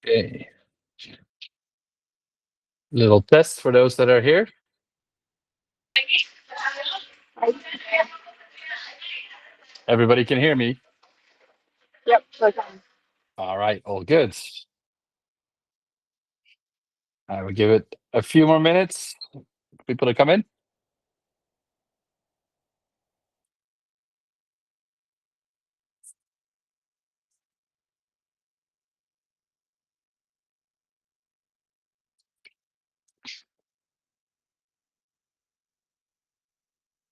Okay. Little test for those that are here. Everybody can hear me. Yep, okay. All right, all good. I will give it a few more minutes for people to come in.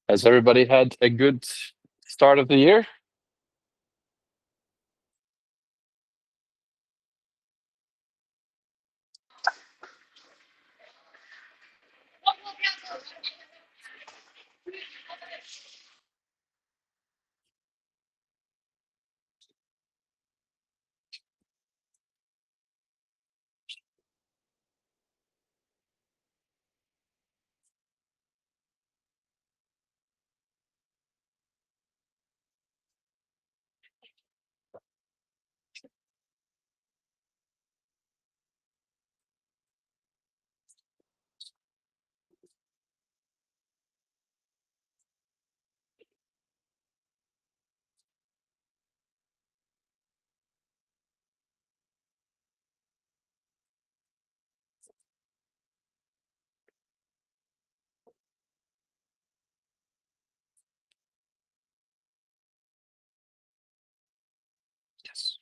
Has everybody had a good start of the year? Yes.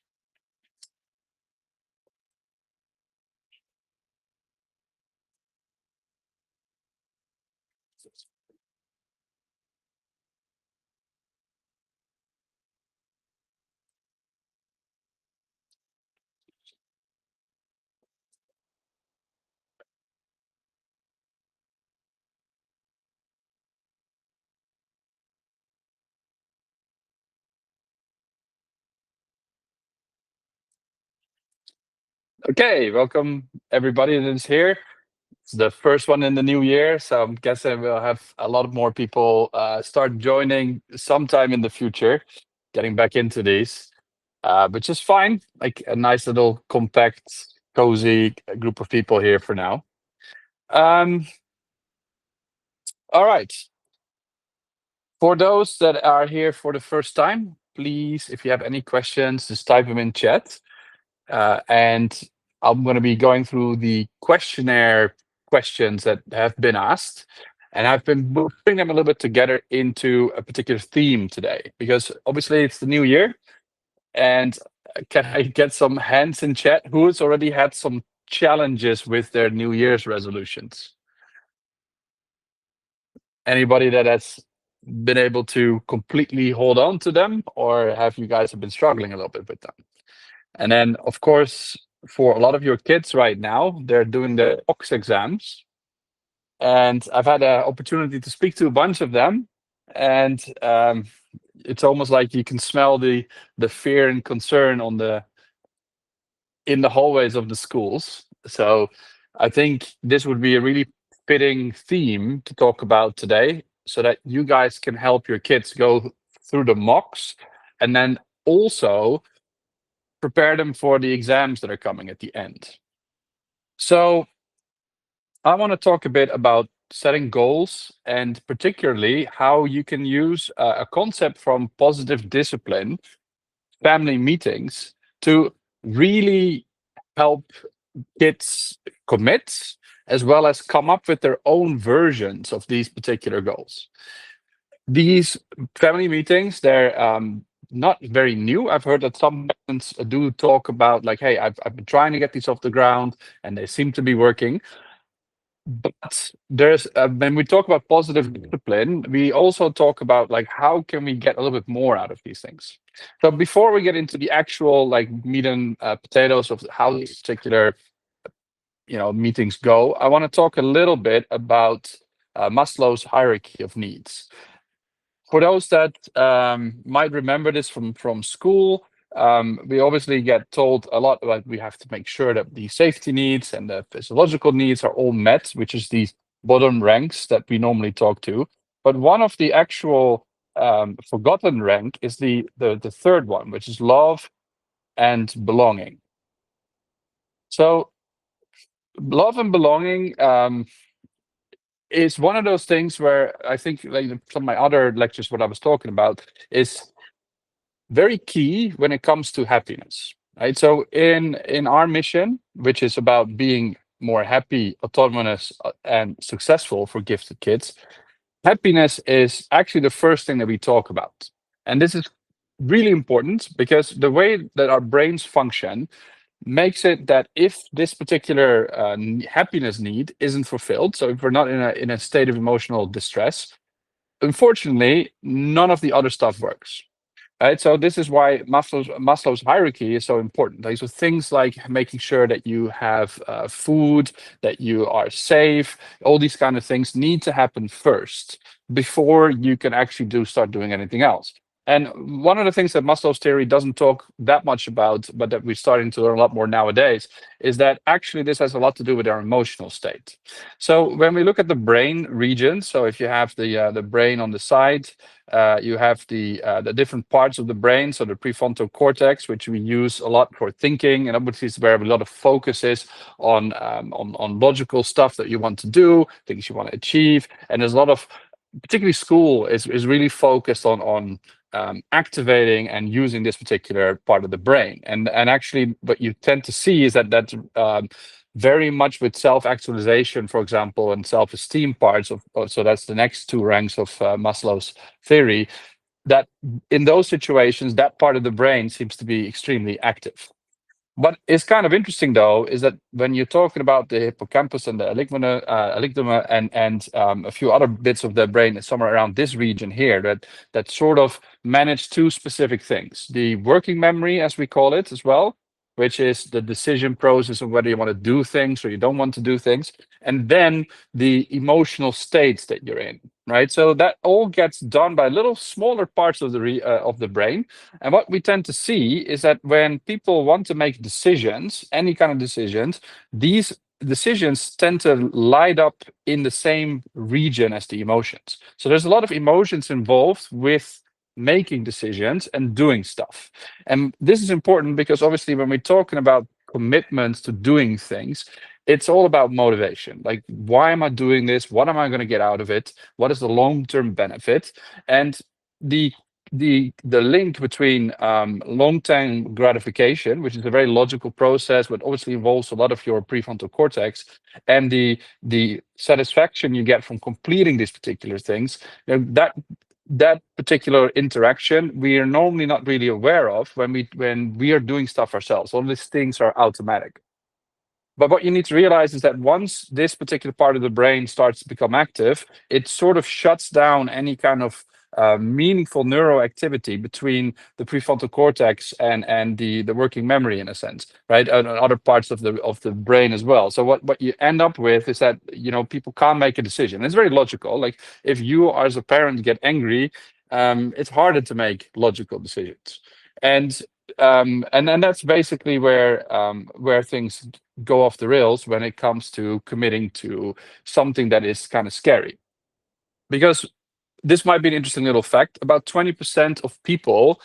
Okay, welcome everybody that is here. It's the first one in the new year, so I'm guessing we'll have a lot more people start joining sometime in the future, getting back into these, which is fine. Like a nice little compact, cozy group of people here for now. Um, all right. For those that are here for the first time, please, if you have any questions, just type them in chat. And I'm going to be going through the questionnaire questions that have been asked. And I've been putting them a little bit together into a particular theme today, because obviously it's the new year. And can I get some hands in chat? Who's already had some challenges with their New Year's resolutions? Anybody that has been able to completely hold on to them, or have you guys been struggling a little bit with them? And then, of course, for a lot of your kids right now, they're doing the OX exams. And I've had an opportunity to speak to a bunch of them. And it's almost like you can smell the fear and concern in the hallways of the schools. So I think this would be a really fitting theme to talk about today, so that you guys can help your kids go through the mocks and then also prepare them for the exams that are coming at the end. So I want to talk a bit about setting goals, and particularly how you can use a concept from positive discipline, family meetings, to really help kids commit, as well as come up with their own versions of these particular goals. These family meetings, they're not very new. I've heard that some parents do talk about, like, hey, I've been trying to get these off the ground and they seem to be working. But there's when we talk about positive discipline, we also talk about, like, how can we get a little bit more out of these things. So before we get into the actual, like, meat and potatoes of how these particular meetings go, I want to talk a little bit about Maslow's hierarchy of needs. For those that might remember this from school, we obviously get told a lot about, we have to make sure that the safety needs and the physiological needs are all met, which is these bottom ranks that we normally talk to. But one of the actual forgotten rank is the third one, which is love and belonging. So love and belonging is one of those things where I think, like some of my other lectures, what I was talking about is very key when it comes to happiness, right? So in our mission, which is about being more happy, autonomous, and successful for gifted kids, happiness is actually the first thing that we talk about. And this is really important because the way that our brains function makes it that if this particular happiness need isn't fulfilled, so if we're not in a state of emotional distress, unfortunately, none of the other stuff works. Right, so this is why Maslow's hierarchy is so important. Like, so things like making sure that you have food, that you are safe, all these kind of things need to happen first before you can actually start doing anything else. And one of the things that Maslow's theory doesn't talk that much about, but that we're starting to learn a lot more nowadays, is that actually this has a lot to do with our emotional state. So when we look at the brain regions, so if you have the brain on the side, you have the different parts of the brain, so the prefrontal cortex, which we use a lot for thinking, and obviously it's where a lot of focus is on logical stuff that you want to do, things you want to achieve, and there's a lot of, particularly school is really focused on activating and using this particular part of the brain. And actually, what you tend to see is that very much with self-actualization, for example, and self-esteem parts so that's the next two ranks of Maslow's theory, that in those situations, that part of the brain seems to be extremely active. What is kind of interesting, though, is that when you're talking about the hippocampus and the amygdala and a few other bits of the brain, somewhere around this region here, that sort of manage two specific things: the working memory, as we call it, as well, which is the decision process of whether you want to do things or you don't want to do things, and then the emotional states that you're in. Right, so that all gets done by little smaller parts of the brain, and what we tend to see is that when people want to make decisions, any kind of decisions, these decisions tend to light up in the same region as the emotions. So there's a lot of emotions involved with making decisions and doing stuff. And this is important because obviously when we're talking about commitments to doing things, it's all about motivation. Like, why am I doing this? What am I going to get out of it? What is the long-term benefit? And the the link between long-term gratification, which is a very logical process, but obviously involves a lot of your prefrontal cortex, and the satisfaction you get from completing these particular things, that particular interaction we are normally not really aware of when we are doing stuff ourselves. All these things are automatic. But what you need to realize is that once this particular part of the brain starts to become active, it sort of shuts down any kind of meaningful neuroactivity between the prefrontal cortex and the working memory, in a sense, right? And other parts of the brain as well. So what you end up with is that people can't make a decision. It's very logical. Like, if you as a parent get angry, it's harder to make logical decisions. And that's basically where things go off the rails when it comes to committing to something that is kind of scary. Because this might be an interesting little fact: about 20% of people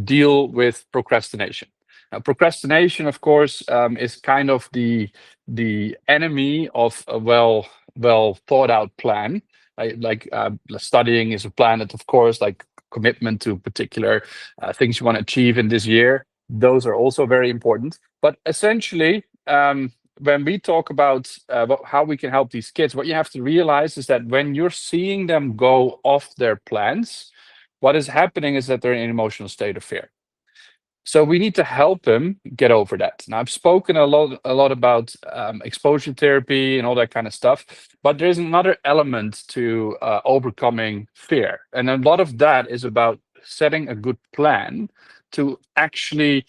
deal with procrastination. Now, procrastination, of course, is kind of the enemy of a well thought out plan. Like studying is a plan that, of course, like commitment to particular things you want to achieve in this year. Those are also very important. But essentially, when we talk about how we can help these kids, what you have to realize is that when you're seeing them go off their plans, what is happening is that they're in an emotional state of fear. So we need to help them get over that. Now, I've spoken a lot about exposure therapy and all that kind of stuff, but there's another element to overcoming fear, and a lot of that is about setting a good plan to actually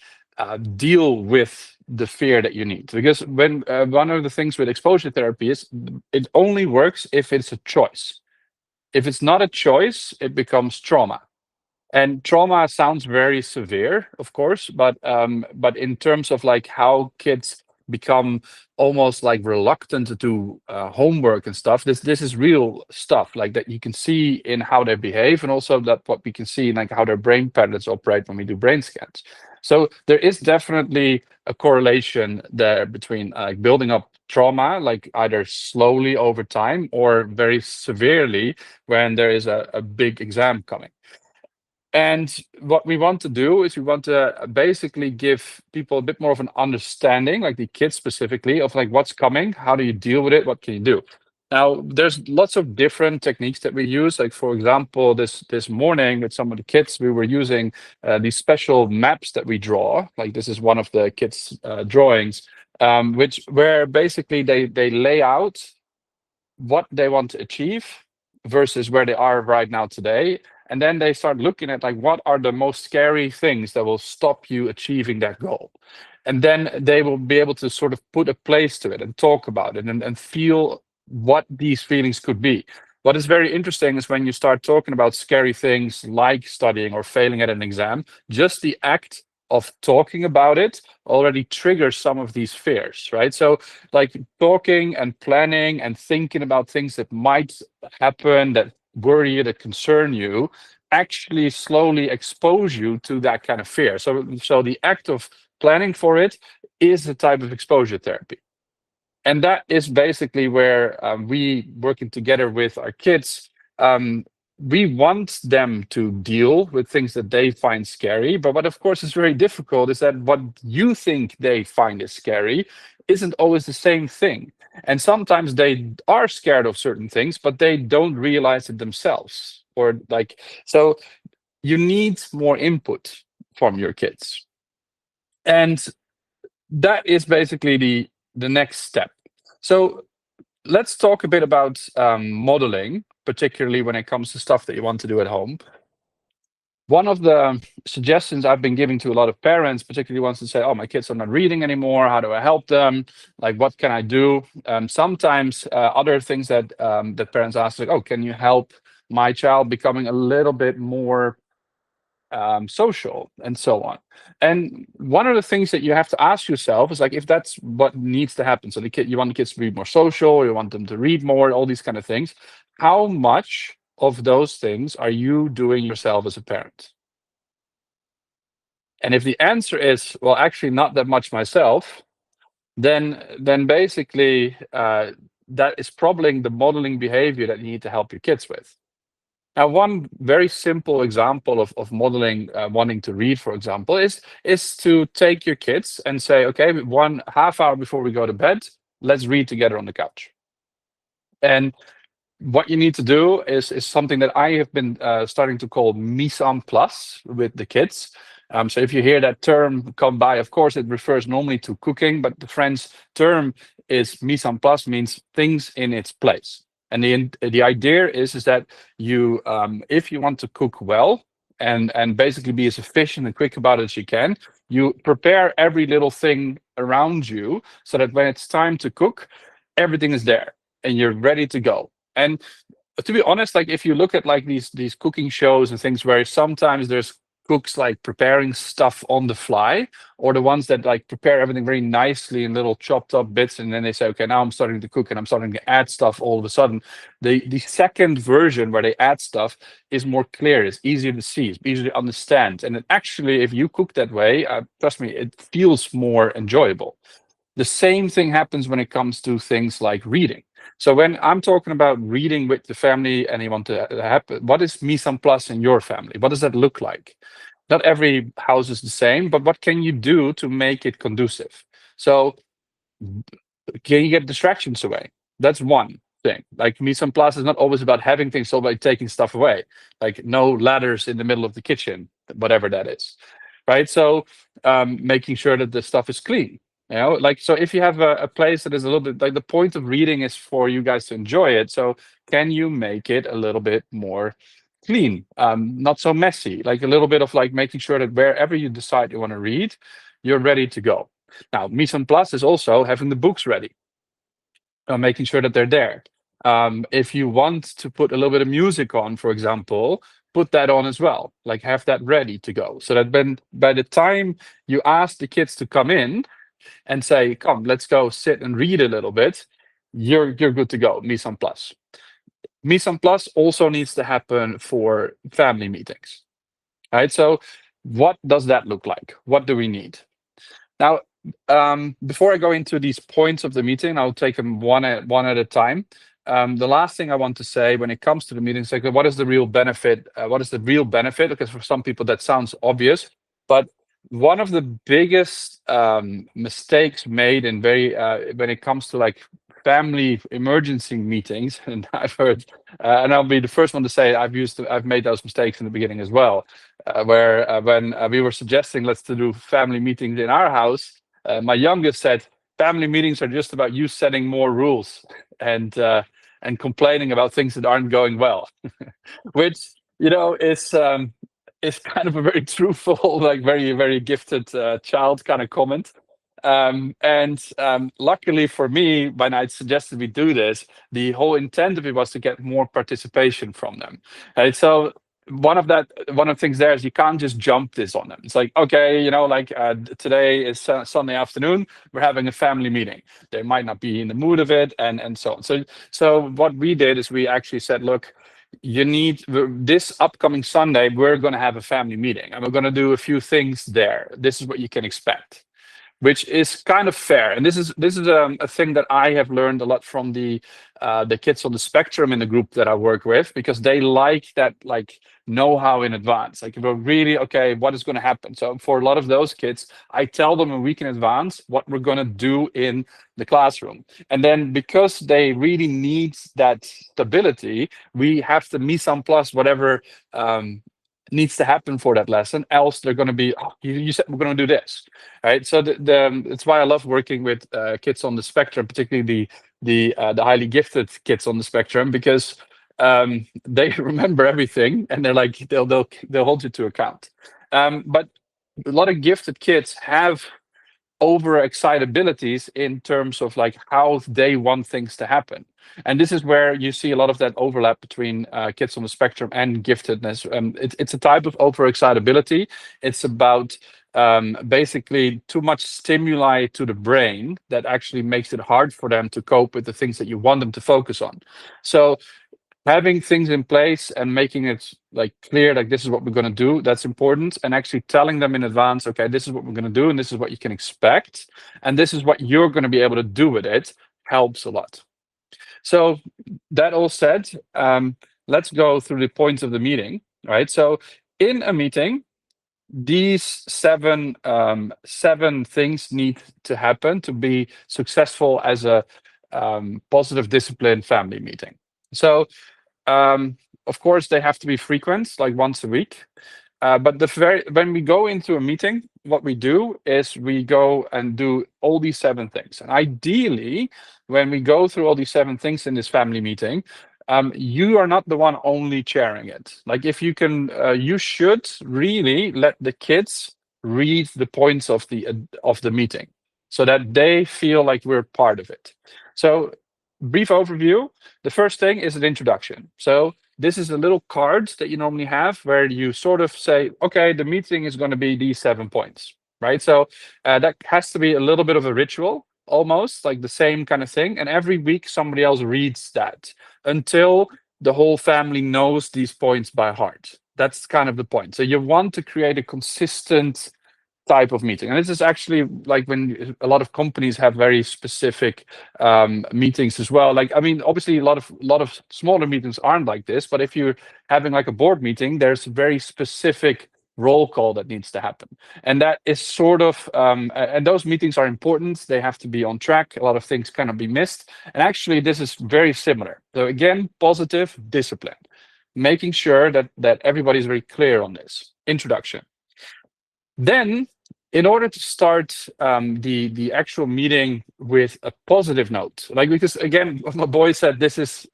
deal with the fear that you need. Because when one of the things with exposure therapy is it only works if it's a choice. If it's not a choice, it becomes trauma. And trauma sounds very severe, of course, but in terms of like how kids become almost like reluctant to do homework and stuff. This is real stuff, like that you can see in how they behave, and also that what we can see in like how their brain patterns operate when we do brain scans. So there is definitely a correlation there between building up trauma, like either slowly over time or very severely when there is a big exam coming. And what we want to do is we want to basically give people a bit more of an understanding, like the kids specifically, of like what's coming, how do you deal with it, what can you do? Now, there's lots of different techniques that we use. Like, for example, this morning with some of the kids, we were using these special maps that we draw. Like, this is one of the kids' drawings, where basically they lay out what they want to achieve versus where they are right now today. And then they start looking at like what are the most scary things that will stop you achieving that goal. And then they will be able to sort of put a place to it and talk about it and feel what these feelings could be. What is very interesting is when you start talking about scary things like studying or failing at an exam, just the act of talking about it already triggers some of these fears, right? So like talking and planning and thinking about things that might happen, that worry you, that concern you, actually slowly expose you to that kind of fear. So the act of planning for it is a type of exposure therapy. And that is basically where we, working together with our kids, we want them to deal with things that they find scary. But what, of course, is very difficult is that what you think they find is scary isn't always the same thing. And sometimes they are scared of certain things, but they don't realize it themselves. Or like, so you need more input from your kids. And that is basically the next step. So let's talk a bit about modeling, particularly when it comes to stuff that you want to do at home. One of the suggestions I've been giving to a lot of parents, particularly ones that say, oh, my kids are not reading anymore, how do I help them? Like, what can I do? Sometimes other things that that parents ask, like, oh, can you help my child becoming a little bit more social and so on. And one of the things that you have to ask yourself is like, if that's what needs to happen. So you want the kids to be more social, you want them to read more, all these kind of things. How much of those things are you doing yourself as a parent? And if the answer is, well, actually not that much myself, then basically that is probably the modeling behavior that you need to help your kids with. Now, one very simple example of modeling wanting to read, for example, is to take your kids and say, okay, 1/2 hour before we go to bed, let's read together on the couch. And what you need to do is something that I have been starting to call mise en place with the kids. So if you hear that term come by, of course, it refers normally to cooking, but the French term is mise en place, means things in its place. And the idea is that you, if you want to cook well and basically be as efficient and quick about it as you can, you prepare every little thing around you so that when it's time to cook, everything is there and you're ready to go. And to be honest, like if you look at like these cooking shows and things where sometimes there's cooks like preparing stuff on the fly, or the ones that like prepare everything very nicely in little chopped up bits, and then they say, okay, now I'm starting to cook and I'm starting to add stuff all of a sudden. The second version where they add stuff is more clear, it's easier to see, it's easier to understand. And actually, if you cook that way, trust me, it feels more enjoyable. The same thing happens when it comes to things like reading. So when I'm talking about reading with the family and you want to happen, what is mise en place in your family? What does that look like? Not every house is the same, but what can you do to make it conducive? So can you get distractions away? That's one thing. Like mise en place is not always about having things, it's all about taking stuff away. Like no ladders in the middle of the kitchen, whatever that is, right? So making sure that the stuff is clean. You know, like, so if you have a place that is a little bit like, the point of reading is for you guys to enjoy it. So can you make it a little bit more clean, not so messy, like a little bit of like making sure that wherever you decide you want to read, you're ready to go. Now, mise en place is also having the books ready, making sure that they're there. If you want to put a little bit of music on, for example, put that on as well, like have that ready to go. So that by the time you ask the kids to come in, and say, come, let's go sit and read a little bit, you're good to go, mise en place. Mise en place also needs to happen for family meetings, right? So what does that look like? What do we need? Now, before I go into these points of the meeting, I'll take them one at a time. The last thing I want to say when it comes to the meetings, like, what is the real benefit? What is the real benefit? Because for some people that sounds obvious, but one of the biggest mistakes made in when it comes to like family emergency meetings, and I've heard, and I'll be the first one to say I've made those mistakes in the beginning as well, where when we were suggesting let's do family meetings in our house, my youngest said, family meetings are just about you setting more rules and complaining about things that aren't going well, which is kind of a very truthful, like very gifted child kind of comment. And luckily for me, when I suggested we do this, the whole intent of it was to get more participation from them. Right? So one of the things there is you can't just jump this on them. It's like, okay, like today is Sunday afternoon, we're having a family meeting. They might not be in the mood of it, and so on. So what we did is we actually said, look, you need this upcoming Sunday, we're going to have a family meeting and we're going to do a few things there. This is what you can expect, which is kind of fair. And this is a thing that I have learned a lot from the kids on the spectrum in the group that I work with, because they like that, like, know-how in advance. Like, we're really, okay, what is going to happen? So for a lot of those kids, I tell them a week in advance what we're going to do in the classroom. And then because they really need that stability, we have to mise en place whatever needs to happen for that lesson. Else they're going to be, oh, you said we're going to do this. Right, so it's why I love working with kids on the spectrum, particularly the highly gifted kids on the spectrum, because they remember everything and they're like they'll hold you to account. But a lot of gifted kids have overexcitabilities in terms of like how they want things to happen. And this is where you see a lot of that overlap between kids on the spectrum and giftedness. It's a type of overexcitability. It's about basically too much stimuli to the brain that actually makes it hard for them to cope with the things that you want them to focus on. So having things in place and making it like clear, like, this is what we're going to do, that's important. And actually telling them in advance, okay, this is what we're going to do and this is what you can expect and this is what you're going to be able to do with it, helps a lot. So that all said, let's go through the points of the meeting. Right, so in a meeting, these seven things need to happen to be successful as a positive discipline family meeting. So of course, they have to be frequent, like once a week. But when we go into a meeting, what we do is we go and do all these seven things. And ideally, when we go through all these seven things in this family meeting, you are not the one only chairing it. Like, if you can, you should really let the kids read the points of the meeting so that they feel like we're part of it. So, brief overview. The first thing is an introduction. So this is a little card that you normally have where you sort of say, okay, the meeting is going to be these 7 points, right? So that has to be a little bit of a ritual, almost like the same kind of thing. And every week somebody else reads that until the whole family knows these points by heart. That's kind of the point. So you want to create a consistent type of meeting. And this is actually like when a lot of companies have very specific meetings as well. Like, I mean, obviously a lot of smaller meetings aren't like this, but if you're having like a board meeting, there's a very specific roll call that needs to happen. And that is sort of, and those meetings are important. They have to be on track. A lot of things cannot be missed. And actually this is very similar. So again, positive discipline, making sure that everybody's very clear on this. Introduction. Then, in order to start the actual meeting with a positive note, like, because again, my boy said this is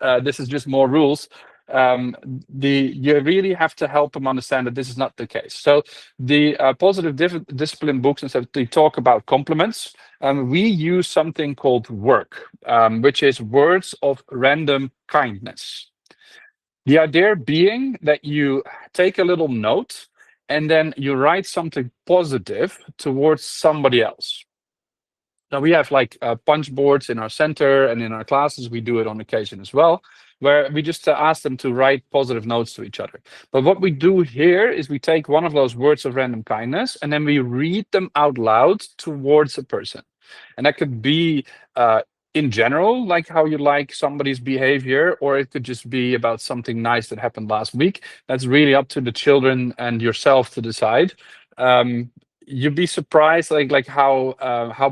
just more rules. You really have to help them understand that this is not the case. So the positive discipline books, instead of they talk about compliments, we use something called work, which is words of random kindness. The idea being that you take a little note and then you write something positive towards somebody else. Now we have like punch boards in our center, and in our classes we do it on occasion as well, where we just ask them to write positive notes to each other. But what we do here is we take one of those words of random kindness and then we read them out loud towards a person. And that could be in general, like how you like somebody's behavior, or it could just be about something nice that happened last week. That's really up to the children and yourself to decide. Um, you'd be surprised like how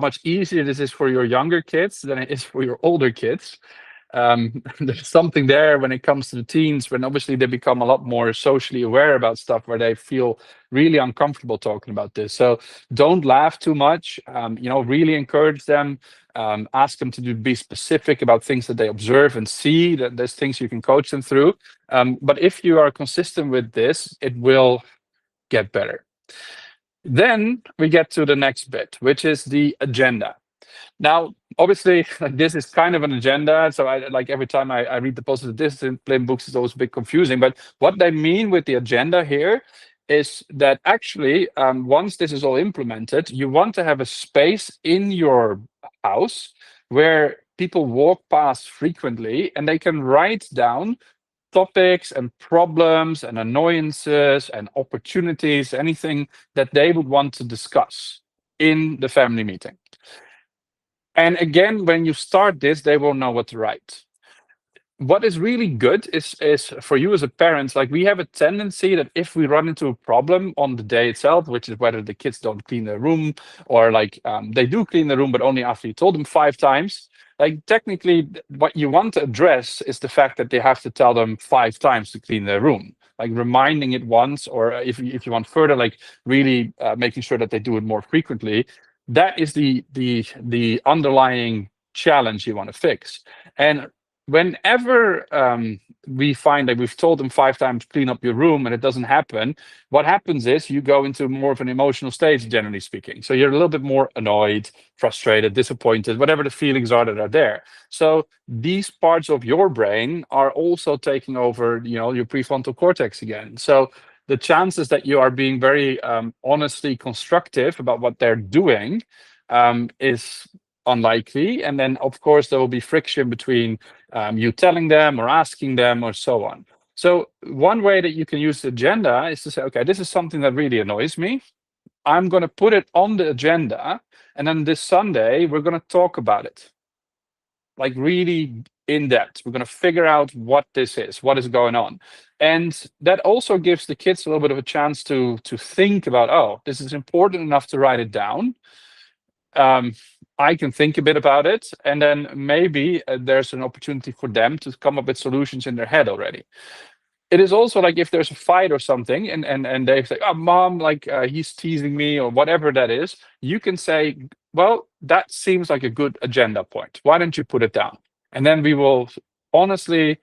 much easier this is for your younger kids than it is for your older kids. There's something there when it comes to the teens, when obviously they become a lot more socially aware about stuff, where they feel really uncomfortable talking about this. So don't laugh too much. Really encourage them. Ask them to be specific about things that they observe and see, that there's things you can coach them through. But if you are consistent with this, it will get better. Then we get to the next bit, which is the agenda. Now, obviously, like, this is kind of an agenda. So I like every time I read the positive discipline books, it's always a bit confusing. But what they mean with the agenda here is that actually, once this is all implemented, you want to have a space in your house where people walk past frequently and they can write down topics and problems and annoyances and opportunities, anything that they would want to discuss in the family meeting. And again, when you start this, they will know what to write. What is really good is for you as a parent, like we have a tendency that if we run into a problem on the day itself, which is whether the kids don't clean their room, or like they do clean the room, but only after you told them 5 times. Like technically, what you want to address is the fact that they have to tell them 5 times to clean their room. Like reminding it once, or if you want further, like really making sure that they do it more frequently. That is the underlying challenge you want to fix. And whenever we find that we've told them 5 times clean up your room and it doesn't happen, what happens is you go into more of an emotional state, generally speaking. So you're a little bit more annoyed, frustrated, disappointed, whatever the feelings are that are there. So these parts of your brain are also taking over, your prefrontal cortex again. So the chances that you are being very honestly constructive about what they're doing is unlikely. And then, of course, there will be friction between you telling them or asking them or so on. So one way that you can use the agenda is to say, okay, this is something that really annoys me. I'm going to put it on the agenda. And then this Sunday, we're going to talk about it. Like really in depth. We're going to figure out what this is, what is going on. And that also gives the kids a little bit of a chance to think about, oh, this is important enough to write it down. I can think a bit about it, and then maybe there's an opportunity for them to come up with solutions in their head already. It is also like if there's a fight or something, and they say, "Oh, mom, like he's teasing me," or whatever that is. You can say, "Well, that seems like a good agenda point. Why don't you put it down?" And then we will honestly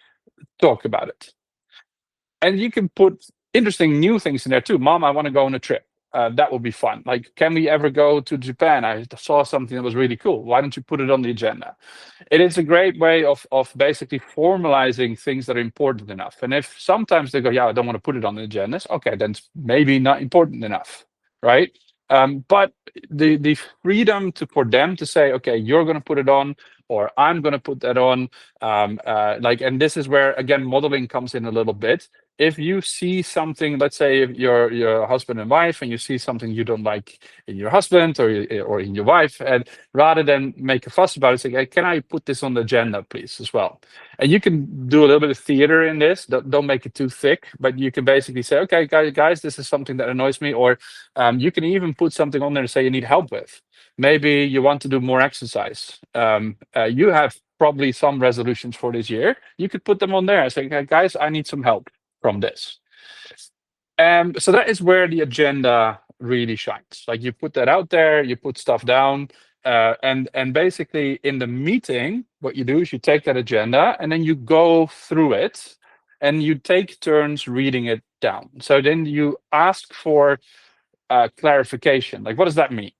talk about it. And you can put interesting new things in there too. Mom, I want to go on a trip. That would be fun. Like, can we ever go to Japan? I saw something that was really cool. Why don't you put it on the agenda? It is a great way of basically formalizing things that are important enough. And if sometimes they go, yeah, I don't want to put it on the agenda. Okay, then it's maybe not important enough, right? But the freedom for them to say, okay, you're going to put it on, or I'm going to put that on. And this is where, again, modeling comes in a little bit. If you see something, let's say you're husband and wife, and you see something you don't like in your husband or in your wife, and rather than make a fuss about it, say, hey, can I put this on the agenda, please, as well? And you can do a little bit of theater in this. Don't make it too thick, but you can basically say, okay, guys, this is something that annoys me. Or you can even put something on there and say you need help with. Maybe you want to do more exercise. You have probably some resolutions for this year. You could put them on there and say, okay, guys, I need some help from this. So that is where the agenda really shines. Like you put that out there, you put stuff down, and basically in the meeting, what you do is you take that agenda and then you go through it, and you take turns reading it down. So then you ask for clarification. Like, what does that mean?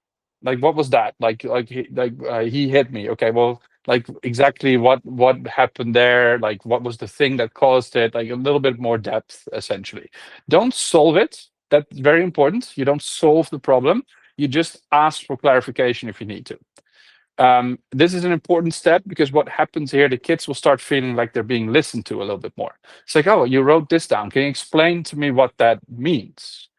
Like, what was that? He hit me. Okay, well, like exactly what happened there? Like, what was the thing that caused it? Like a little bit more depth, essentially. Don't solve it. That's very important. You don't solve the problem. You just ask for clarification if you need to. This is an important step because what happens here, the kids will start feeling like they're being listened to a little bit more. It's like, oh, you wrote this down. Can you explain to me what that means?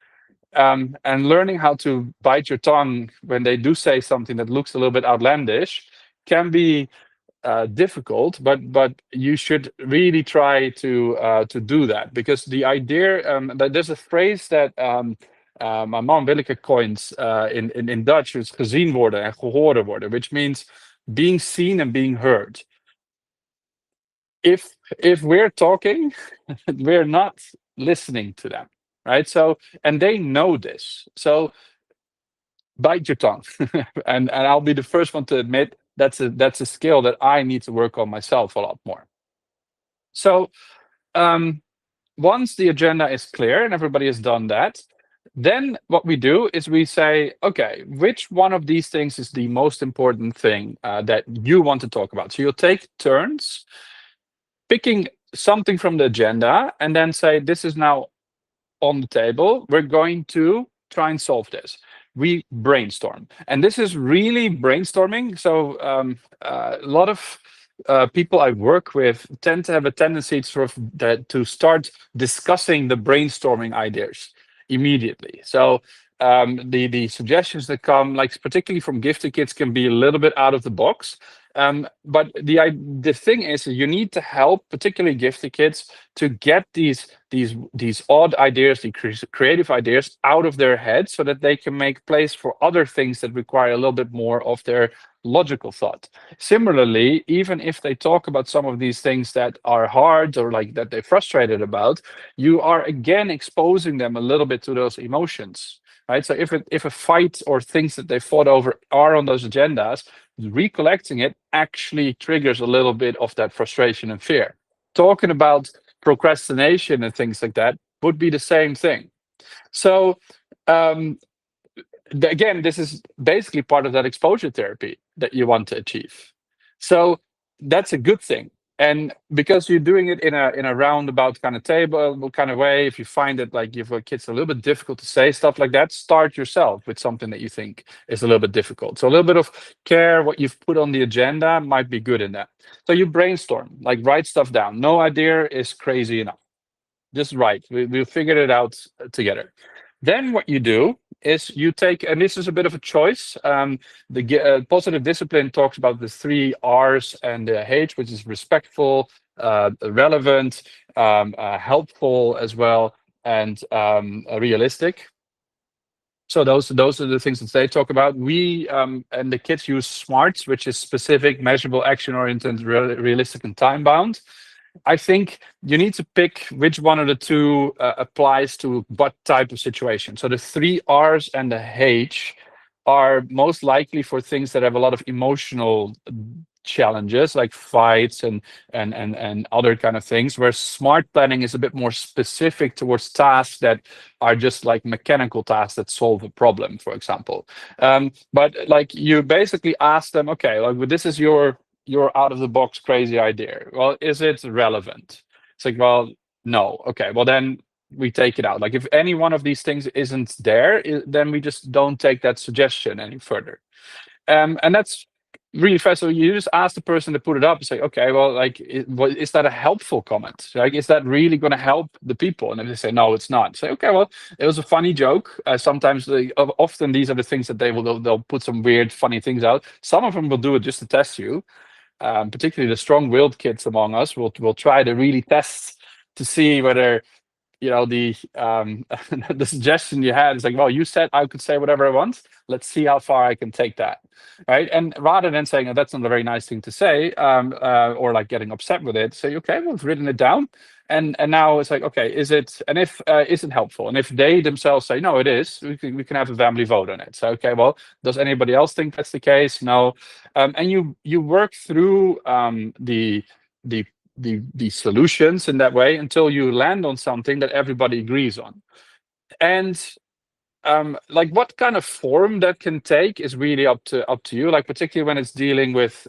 And learning how to bite your tongue when they do say something that looks a little bit outlandish can be difficult, but you should really try to do that, because the idea that there's a phrase that my mom Willeke coins in Dutch, is gezien worden en gehoord worden, which means being seen and being heard. If we're talking, we're not listening to them, right? So, and they know this. So bite your tongue, and I'll be the first one to admit that's a skill that I need to work on myself a lot more. So once the agenda is clear and everybody has done that, then what we do is we say, okay, which one of these things is the most important thing that you want to talk about? So you'll take turns picking something from the agenda and then say, this is now on the table. We're going to try and solve this. We brainstorm. And this is really brainstorming. So a lot of people I work with tend to have a tendency to start discussing the brainstorming ideas immediately. So the suggestions that come, like particularly from gifted kids, can be a little bit out of the box. But the thing is, you need to help particularly gifted kids to get these odd ideas, these creative ideas out of their head, so that they can make place for other things that require a little bit more of their logical thought. Similarly, even if they talk about some of these things that are hard or like that they're frustrated about, you are again exposing them a little bit to those emotions, right? So if a fight or things that they fought over are on those agendas, recollecting it actually triggers a little bit of that frustration and fear. Talking about procrastination and things like that would be the same thing. So again, this is basically part of that exposure therapy that you want to achieve. So that's a good thing. And because you're doing it in a roundabout kind of table kind of way, if you find that like you've got kids a little bit difficult to say stuff like that, start yourself with something that you think is a little bit difficult. So a little bit of care, what you've put on the agenda might be good in that. So you brainstorm, like write stuff down. No idea is crazy enough. Just write. We'll figure it out together. Then what you do is you take, and this is a bit of a choice. The positive discipline talks about the 3 R's and the H, which is respectful, relevant, helpful as well, and realistic. So those are the things that they talk about. We and the kids use SMART, which is specific, measurable, action-oriented, realistic, and time-bound. I think you need to pick which one of the two applies to what type of situation. So the 3 R's and the H are most likely for things that have a lot of emotional challenges, like fights and other kind of things, where smart planning is a bit more specific towards tasks that are just like mechanical tasks that solve a problem, for example. But like you basically ask them, okay, like this is your out of the box crazy idea. Well, is it relevant? It's like, well, no. Okay, well then we take it out. Like if any one of these things isn't there, then we just don't take that suggestion any further. And that's really fast. So you just ask the person to put it up and say, okay, well, like, is that a helpful comment? Like, is that really going to help the people? And if they say, no, it's not. Say, okay, well, it was a funny joke. Sometimes, often these are the things that they'll put some weird, funny things out. Some of them will do it just to test you. Particularly the strong-willed kids among us will try to really test to see whether the the suggestion you had is like, well, you said I could say whatever I want. Let's see how far I can take that, right? And rather than saying, oh, that's not a very nice thing to say, or like getting upset with it, say, okay, we've written it down, and now it's like, okay, is it helpful? And if they themselves say no, it is, we can have a family vote on it. So okay, well, does anybody else think that's the case? No, and you work through the solutions in that way until you land on something that everybody agrees on. And like what kind of form that can take is really up to you. Like particularly when it's dealing with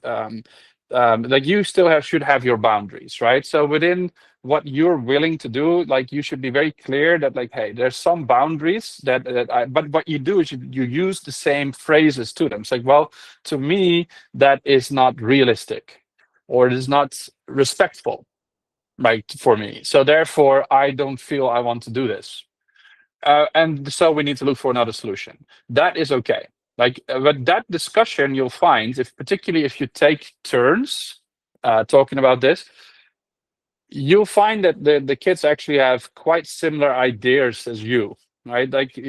like you still should have your boundaries, right? So within what you're willing to do, like you should be very clear that like, hey, there's some boundaries but what you do is you use the same phrases to them. It's like, well, to me, that is not realistic, or it is not respectful, right, for me. So therefore, I don't feel I want to do this. And so we need to look for another solution. That is okay. Like, but that discussion you'll find, if particularly if you take turns talking about this, you'll find that the kids actually have quite similar ideas as you, right? Like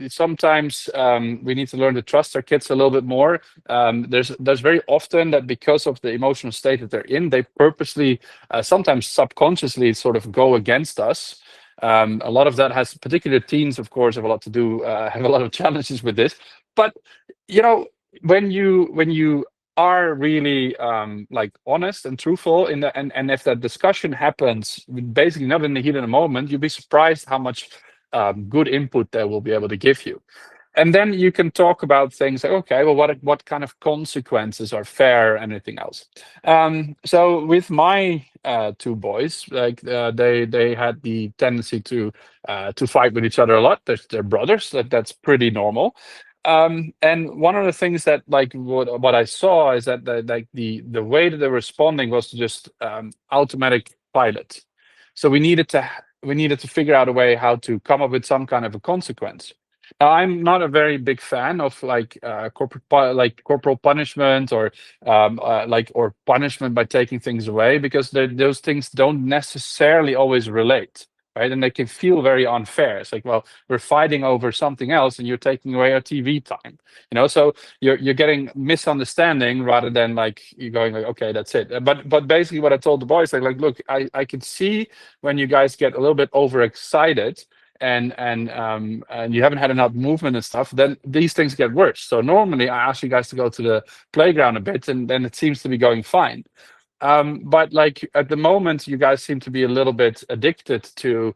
sometimes we need to learn to trust our kids a little bit more. There's very often that because of the emotional state that they're in, they purposely, sometimes subconsciously, sort of go against us. A lot of that has, particularly teens, of course, have a lot to do, have a lot of challenges with this. But you know, when you are really like honest and truthful in the and if that discussion happens basically not in the heat of the moment, you'll be surprised how much good input they will be able to give you. And then you can talk about things like, okay, well, what kind of consequences are fair and anything else. So with my two boys, like they had the tendency to fight with each other a lot. They're brothers. That's pretty normal. And one of the things that like what I saw is that the way that they're responding was to just automatic pilot. So we needed to figure out a way how to come up with some kind of a consequence. Now, I'm not a very big fan of like like corporal punishment or or punishment by taking things away, because those things don't necessarily always relate, right? And they can feel very unfair. It's like, well, we're fighting over something else, and you're taking away our TV time, So you're getting misunderstanding rather than like you going like, okay, that's it. But basically, what I told the boys, like look, I can see when you guys get a little bit overexcited and you haven't had enough movement and stuff, then these things get worse. So normally I ask you guys to go to the playground a bit, and then it seems to be going fine. But like at the moment, you guys seem to be a little bit addicted to,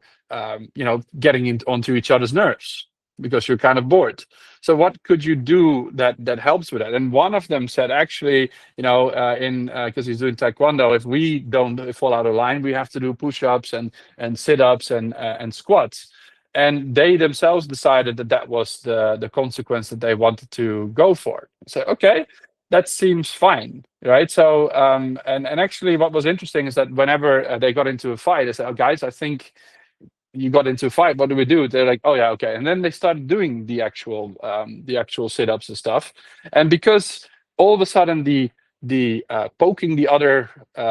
getting onto each other's nerves because you're kind of bored. So what could you do that helps with that? And one of them said, actually, in because he's doing taekwondo, if we don't fall out of line, we have to do push-ups and sit-ups and squats. And they themselves decided that was the consequence that they wanted to go for. So okay, that seems fine, right? So and actually, what was interesting is that whenever they got into a fight, they said, "Oh, guys, I think you got into a fight. What do we do?" They're like, "Oh yeah, okay." And then they started doing the actual sit-ups and stuff. And because all of a sudden the poking the other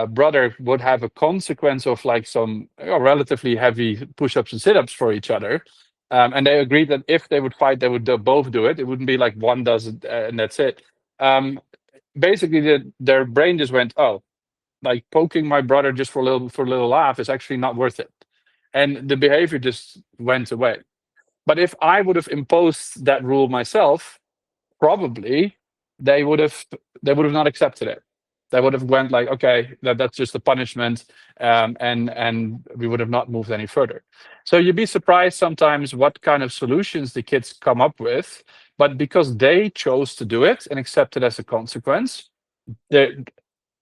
brother would have a consequence of like some relatively heavy push-ups and sit-ups for each other. And they agreed that if they would fight, they would both do it. It wouldn't be like one does it and that's it. Basically, their brain just went, "Oh, like poking my brother just for a little laugh is actually not worth it," and the behavior just went away. But if I would have imposed that rule myself, probably they would have they would have not accepted it. They would have went like, okay, that's just a punishment, and we would have not moved any further. So you'd be surprised sometimes what kind of solutions the kids come up with, but because they chose to do it and accept it as a consequence, they're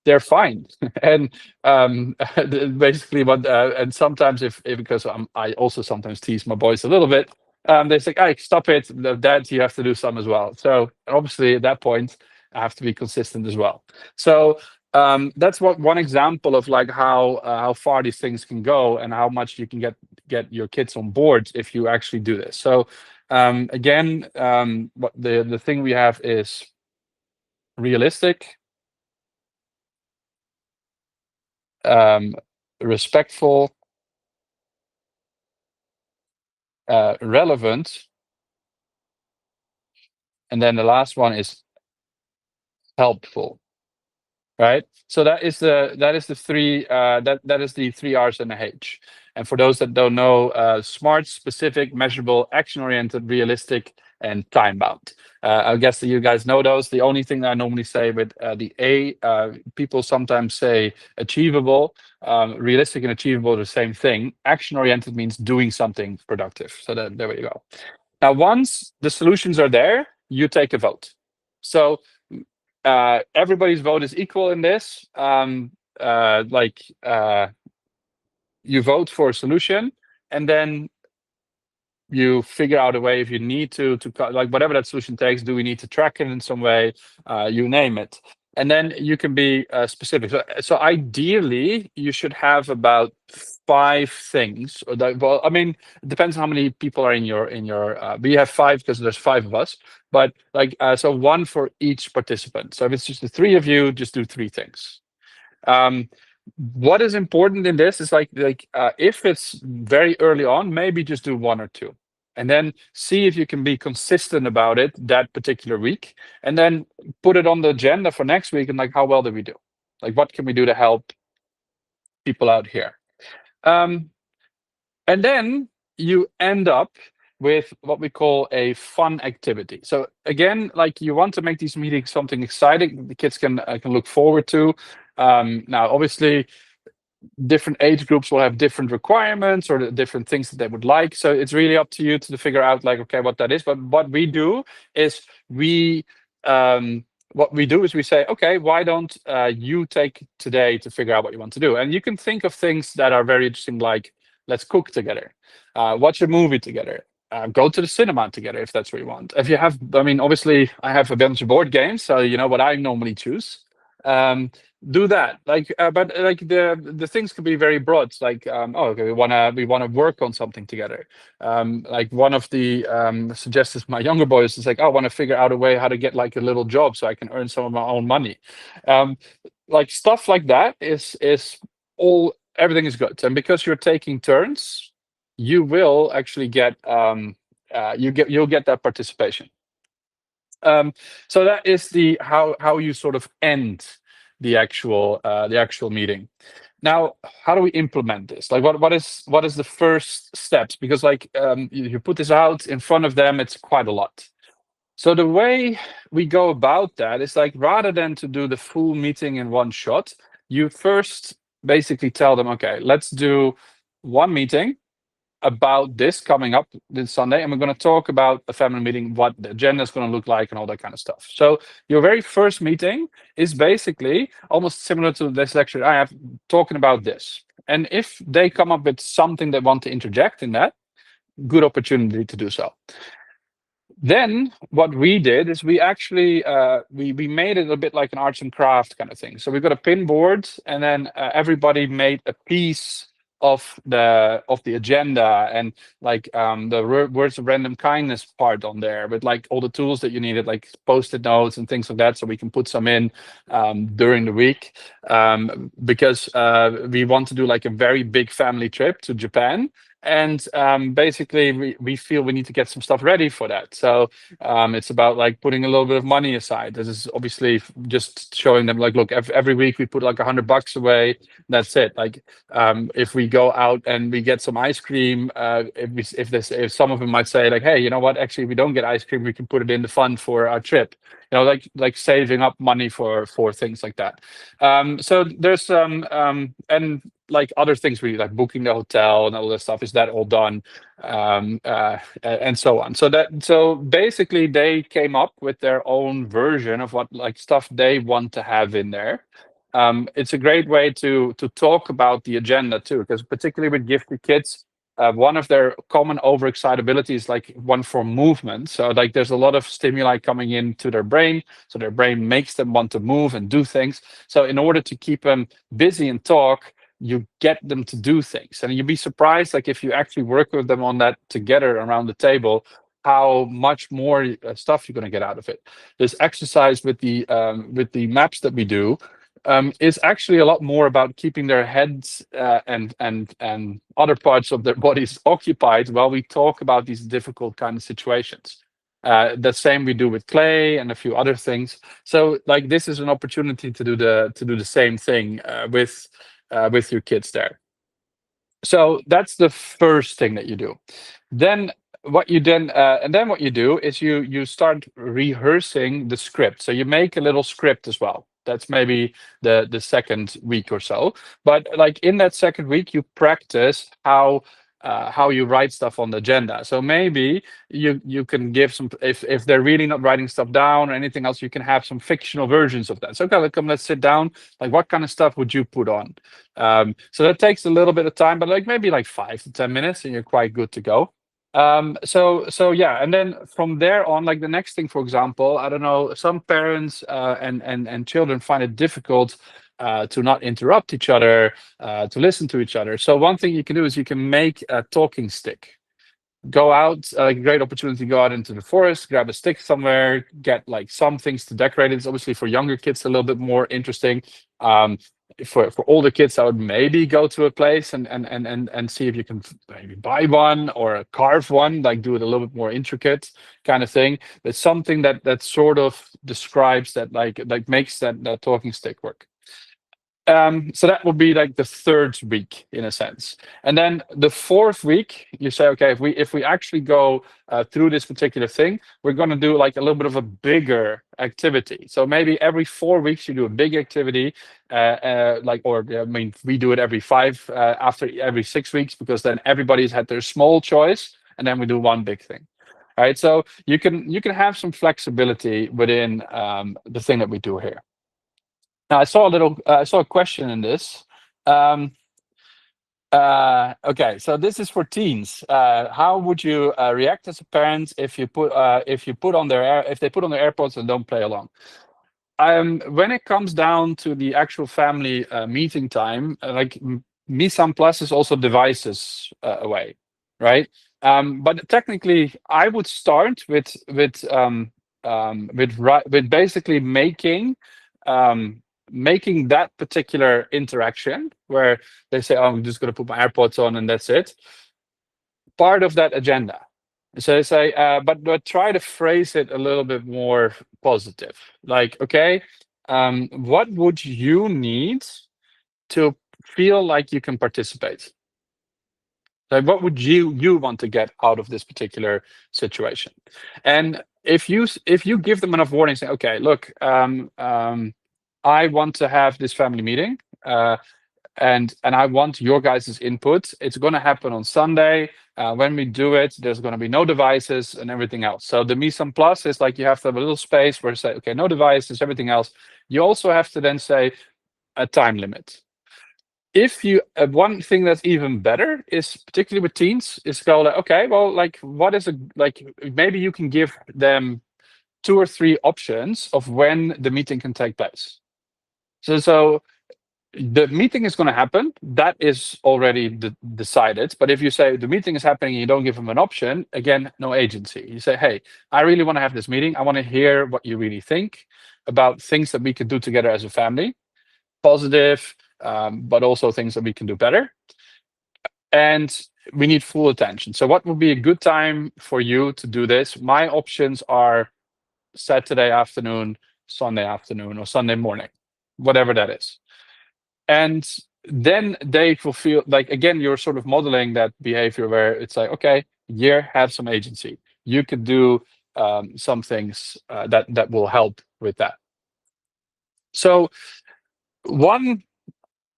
they're fine. And basically what and sometimes if because I also sometimes tease my boys a little bit, they say, "Hey, stop it, dad, you have to do some as well." So obviously at that point I have to be consistent as well. So that's one example of like how far these things can go and how much you can get your kids on board if you actually do this. So again, what the thing we have is realistic, um, respectful, relevant, and then the last one is helpful. Right? So that is the three R's and a H. And for those that don't know, smart, specific, measurable, action-oriented, realistic, and time-bound. I guess that you guys know those. The only thing that I normally say with the A, people sometimes say achievable. Realistic and achievable are the same thing. Action-oriented means doing something productive. So there we go. Now, once the solutions are there, you take a vote. So everybody's vote is equal in this. You vote for a solution, and then you figure out a way if you need to like whatever that solution takes. Do we need to track it in some way? You name it, and then you can be specific. So ideally, you should have about 5 things. Or that, well, I mean, it depends on how many people are in your. We have 5 because there's 5 of us. But like, so 1 for each participant. So if it's just the 3 of you, just do 3 things. Um, what is important in this is if it's very early on, maybe just do 1 or 2, and then see if you can be consistent about it that particular week, and then put it on the agenda for next week. And like, how well do we do? Like, what can we do to help people out here? And then you end up with what we call a fun activity. So again, like, you want to make these meetings something exciting the kids can look forward to. Now, obviously, different age groups will have different requirements or the different things that they would like. So it's really up to you to figure out, like, okay, what that is. But what we do is we say, okay, why don't you take today to figure out what you want to do? And you can think of things that are very interesting, like, let's cook together, watch a movie together, go to the cinema together if that's what you want. If you have, I mean, obviously, I have a bunch of board games, so you know what I normally choose. Do that, like, but like the things can be very broad. Like, oh, okay, we wanna work on something together. Like, one of the suggestions my younger boys is like, oh, I want to figure out a way how to get like a little job so I can earn some of my own money. Like, stuff like that is all everything is good, and because you're taking turns, you will actually get you'll get that participation. So that is the how you sort of end the actual meeting. Now, how do we implement this? Like, what is the first steps? Because, like, you put this out in front of them, it's quite a lot. So the way we go about that is, like, rather than to do the full meeting in one shot, you first basically tell them, okay, let's do one meeting about this coming up this Sunday, and we're going to talk about a family meeting, what the agenda is going to look like, and all that kind of stuff. So your very first meeting is basically almost similar to this lecture I have, talking about this. And if they come up with something they want to interject in that, good opportunity to do so. Then what we did is we actually we made it a bit like an arts and craft kind of thing. So we got a pin board, and then everybody made a piece of the agenda, and like the words of random kindness part on there with like all the tools that you needed, like post-it notes and things like that, so we can put some in during the week, because we want to do like a very big family trip to Japan. And basically, we feel we need to get some stuff ready for that. So it's about like putting a little bit of money aside. This is obviously just showing them, like, look, every week we put like $100 away. That's it. Like, if we go out and we get some ice cream, if some of them might say, like, hey, you know what? Actually, if we don't get ice cream, we can put it in the fund for our trip. You know, like saving up money for things like that. So there's and like other things, really, like booking the hotel and all that stuff. Is that all done? And so on. So basically, they came up with their own version of what, like, stuff they want to have in there. It's a great way to talk about the agenda too, because particularly with gifted kids, one of their common overexcitability is like one for movement. So like there's a lot of stimuli coming into their brain, so their brain makes them want to move and do things. So in order to keep them busy and talk, you get them to do things, and you'd be surprised, like, if you actually work with them on that together around the table, how much more stuff you're going to get out of it. This exercise with the maps that we do is actually a lot more about keeping their heads and other parts of their bodies occupied while we talk about these difficult kind of situations. The same we do with clay and a few other things. So, like, this is an opportunity to do the same thing with your kids there. So that's the first thing that you do. Then what you do is you start rehearsing the script. So you make a little script as well. That's maybe the second week or so. But like in that second week, you practice how how you write stuff on the agenda. So maybe you can give some, if they're really not writing stuff down or anything else, you can have some fictional versions of that. So okay, let's sit down. Like, what kind of stuff would you put on? So that takes a little bit of time, but like maybe like 5 to 10 minutes, and you're quite good to go. So yeah, and then from there on, like the next thing, for example, I don't know, some parents and children find it difficult to not interrupt each other, to listen to each other. So one thing you can do is you can make a talking stick. Go out, great opportunity to go out into the forest, grab a stick somewhere, get like some things to decorate it. It's obviously for younger kids a little bit more interesting. For older kids, I would maybe go to a place and see if you can maybe buy one or carve one, like do it a little bit more intricate kind of thing. But something that sort of describes that, like makes that talking stick work. So that would be like the third week in a sense. And then the fourth week, you say, okay, if we actually go through this particular thing, we're going to do like a little bit of a bigger activity. So maybe every 4 weeks you do a big activity, I mean, we do it every 5 after every 6 weeks, because then everybody's had their small choice, and then we do one big thing. All right, so you can have some flexibility within the thing that we do here. Now, I saw a question in this. Okay, so this is for teens. How would you react as a parent if they put on their AirPods and don't play along? When it comes down to the actual family meeting time, like mise en place is also devices away, right? But technically, I would start with basically making that particular interaction where they say, "Oh, I'm just going to put my AirPods on and that's it," part of that agenda. So they say, but try to phrase it a little bit more positive. Like, okay, what would you need to feel like you can participate? Like, what would you want to get out of this particular situation? And if you give them enough warning, say, okay, look, I want to have this family meeting, and I want your guys' input. It's going to happen on Sunday. When we do it, there's going to be no devices and everything else. So the mise en place is like you have to have a little space where you say, okay, no devices, everything else. You also have to then say a time limit. If you one thing that's even better is, particularly with teens, is go like, okay, well, like what is maybe you can give them 2 or 3 options of when the meeting can take place. So the meeting is going to happen. That is already decided. But if you say the meeting is happening and you don't give them an option, again, no agency. You say, hey, I really want to have this meeting. I want to hear what you really think about things that we could do together as a family. Positive, but also things that we can do better. And we need full attention. So what would be a good time for you to do this? My options are Saturday afternoon, Sunday afternoon, or Sunday morning, whatever that is. And then they will feel like, again, you're sort of modeling that behavior where it's like, okay, have some agency. You could do some things that will help with that. So one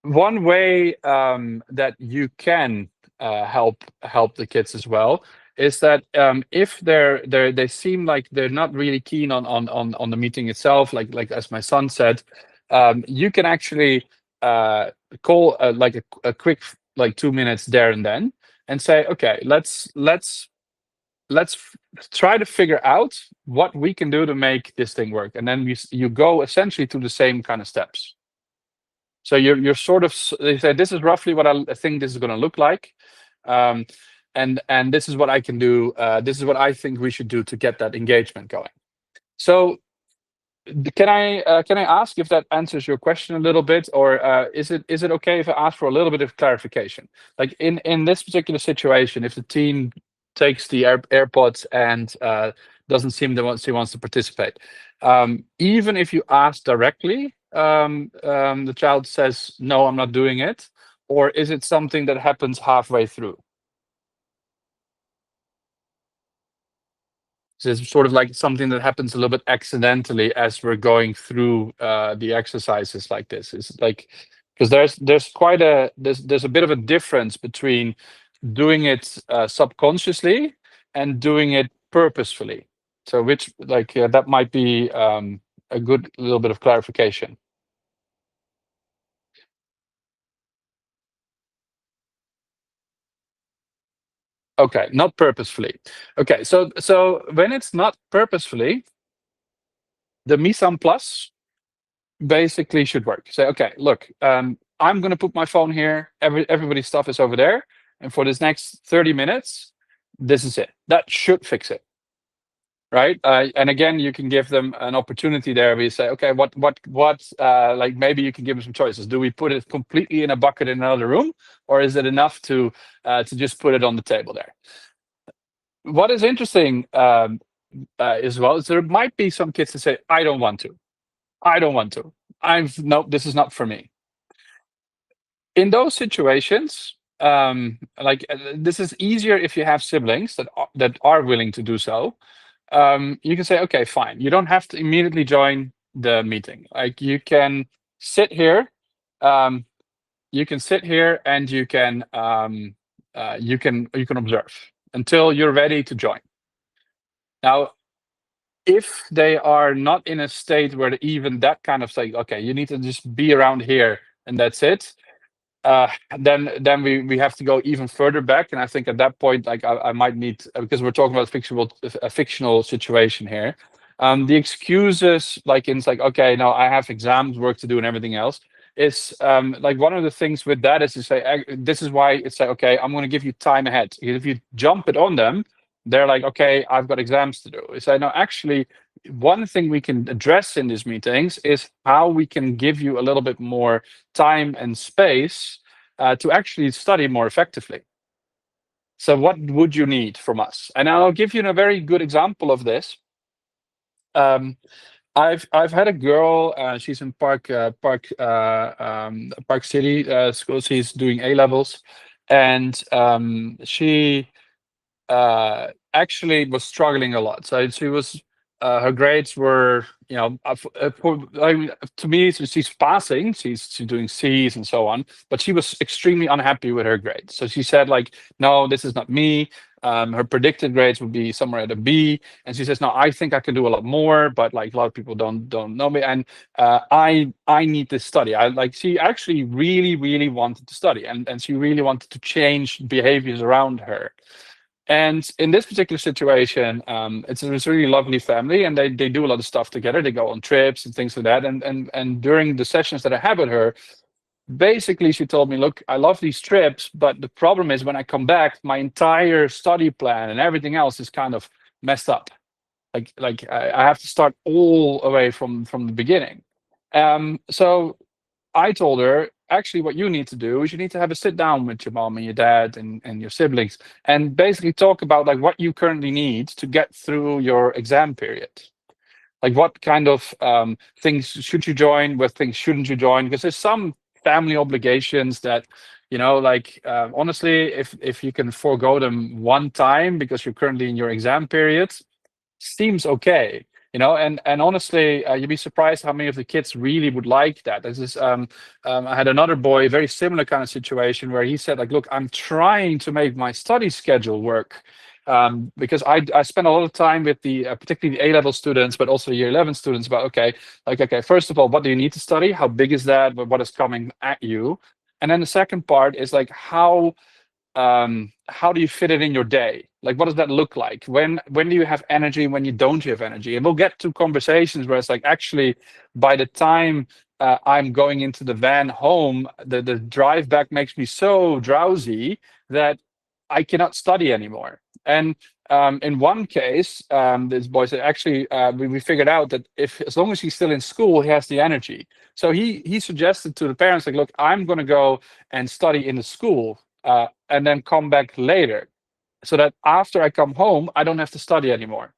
way that you can help the kids as well is that if they seem like they're not really keen on the meeting itself, like as my son said, you can actually call like a quick, like 2 minutes there and then, and say, okay, let's try to figure out what we can do to make this thing work, and then you go essentially through the same kind of steps. So you're sort of, they say, this is roughly what I think this is going to look like, and this is what I can do. This is what I think we should do to get that engagement going. So can I ask if that answers your question a little bit, or is it okay if I ask for a little bit of clarification? Like in this particular situation, if the teen takes the AirPods and doesn't seem she wants to participate, even if you ask directly, the child says, no, I'm not doing it, or is it something that happens halfway through? So it's sort of like something that happens a little bit accidentally as we're going through the exercises like this. It's like, because there's a bit of a difference between doing it subconsciously and doing it purposefully. So which that might be a good little bit of clarification. Okay, not purposefully. Okay, so when it's not purposefully, the mise en place basically should work. Say, okay, look, I'm going to put my phone here. Everybody's stuff is over there, and for this next 30 minutes, this is it. That should fix it, right? And again, you can give them an opportunity there. We say, okay, what? Like maybe you can give them some choices. Do we put it completely in a bucket in another room, or is it enough to just put it on the table there? What is interesting as well is there might be some kids that say, I don't want to. I don't want to. No, this is not for me. In those situations, this is easier if you have siblings that are willing to do so. You can say, okay, fine. You don't have to immediately join the meeting. Like sit here. Um, you can sit here and you can observe until you're ready to join. Now, if they are not in a state where even that kind of say, okay, you need to just be around here and that's it, then we have to go even further back. And I think at that point, like I might need, because we're talking about a fictional situation here. The excuses, like it's like, okay, no, I have exams, work to do, and everything else. Is like one of the things with that is to say, this is why it's like, okay, I'm going to give you time ahead. If you jump it on them, they're like, okay, I've got exams to do. It's like, no, actually, one thing we can address in these meetings is how we can give you a little bit more time and space to actually study more effectively. So what would you need from us? And I'll give you a very good example of this. I've had a girl. She's in Park City school. She's doing A levels, and she actually was struggling a lot. So she was her grades were, to me, she's passing. She's doing C's and so on, but she was extremely unhappy with her grades. So she said, like, no, this is not me. Her predicted grades would be somewhere at a B, and she says, no, I think I can do a lot more, but like a lot of people don't know me, and I need to study. She actually really wanted to study, and she really wanted to change behaviors around her. And in this particular situation, it's a really lovely family, and they do a lot of stuff together. They go on trips and things like that. And during the sessions that I had with her, basically she told me, look, I love these trips, but the problem is when I come back, my entire study plan and everything else is kind of messed up. I have to start all the way from the beginning. So I told her, actually, what you need to do is you need to have a sit down with your mom and your dad and your siblings and basically talk about like what you currently need to get through your exam period. Like what kind of things should you join, what things shouldn't you join? Because there's some family obligations that, honestly, if you can forego them one time because you're currently in your exam period, seems okay, and honestly, you'd be surprised how many of the kids really would like that. This is I had another boy, a very similar kind of situation where he said, like, look, I'm trying to make my study schedule work, because I spend a lot of time with the particularly the A-level students, but also the year 11 students about, okay, first of all, what do you need to study, how big is that, what is coming at you, and then the second part is like how do you fit it in your day? Like, what does that look like? When do you have energy and when you don't have energy? And we'll get to conversations where it's like, actually, by the time I'm going into the van home, the drive back makes me so drowsy that I cannot study anymore. And in one case, this boy said, actually, we figured out that as long as he's still in school, he has the energy. So he suggested to the parents, like, look, I'm going to go and study in the school, and then come back later, so that after I come home, I don't have to study anymore.